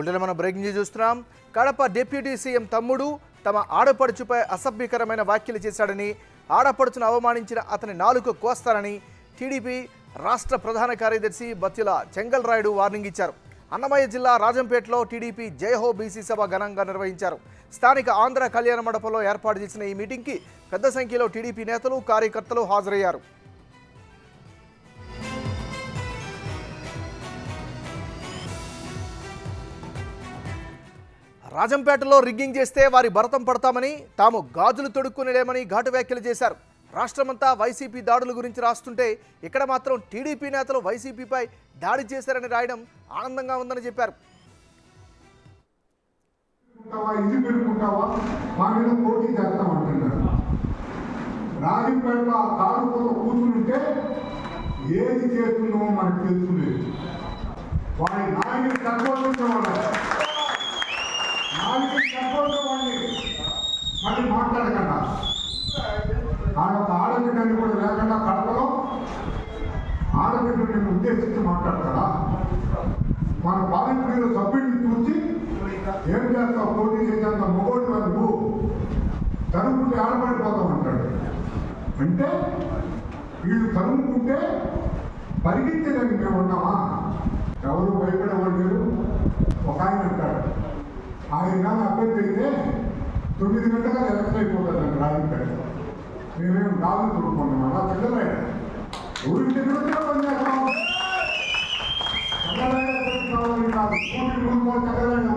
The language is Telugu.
స్టూడియోలో మనం బ్రేకింగ్ న్యూస్ చూస్తున్నాం. కడప డిప్యూటీ సీఎం తమ్ముడు తమ ఆడపడుచుపై అసభ్యకరమైన వ్యాఖ్యలు చేశాడని, ఆడపడుచును అవమానించిన అతని నాలుక కోస్తారని టీడీపీ రాష్ట్ర ప్రధాన కార్యదర్శి బత్తుల చెంగల్ రాయుడు వార్నింగ్ ఇచ్చారు. అన్నమయ్య జిల్లా రాజంపేటలో టీడీపీ జయహో బీసీ సభ ఘనంగా నిర్వహించారు. స్థానిక ఆంధ్ర కళ్యాణ మండపంలో ఏర్పాటు చేసిన ఈ మీటింగ్కి పెద్ద సంఖ్యలో టీడీపీ నేతలు, కార్యకర్తలు హాజరయ్యారు. రాజంపేటలో రిగ్గింగ్ చేస్తే వారి భరతం పడతామని, తాము గాజులు తొడుక్కునేలేమని ఘాటు వ్యాఖ్యలు చేశారు. రాష్ట్రమంతా వైసీపీ దాడుల గురించి రాస్తుంటే ఇక్కడ మాత్రం టీడీపీ నేతలు వైసీపీపై దాడి చేశారని రాయడం ఆనందంగా ఉందని చెప్పారు. రాజంపేట కారుతో కూర్చుంటే ఏది చేస్తుందో మనకు తెలుసులేదు. వాడి నాయకులు సపోర్ట్ వాడిని మళ్ళీ మాట్లాడకుండా ఆడబిడ్డని కూడా లేకుండా కడపలో ఆడబిడ్డని ఉద్దేశించి మాట్లాడతారా? మన పార్లమెంట్ సభ్యుడిని చూసి ఏం చేస్తావు, పోటీ చేసేంత మొగోడు నువ్వు తరుముకుంటే ఆడబడిపోతావు అంటాడు. అంటే వీళ్ళు తరుముకుంటే పరిగెత్తేదానికి మేము ఉన్నామా? ఎవరు భయపడేవాళ్ళు లేరు. ఒక ఆయన అంటాడు, ఆయన కానీ అభ్యర్థి అయితే 9 గంటగా ఎలక్షన్ అయిపోతుంది అండి రాజంపేట. మేమేం గాజులు తొడుక్కున్నాం అలా చంద్రబాయు ఊరికి తిరుగుతున్నా పని చేస్తాం. చంద్రబాయు కావాలి కాదు, 3 చంద్రబాయు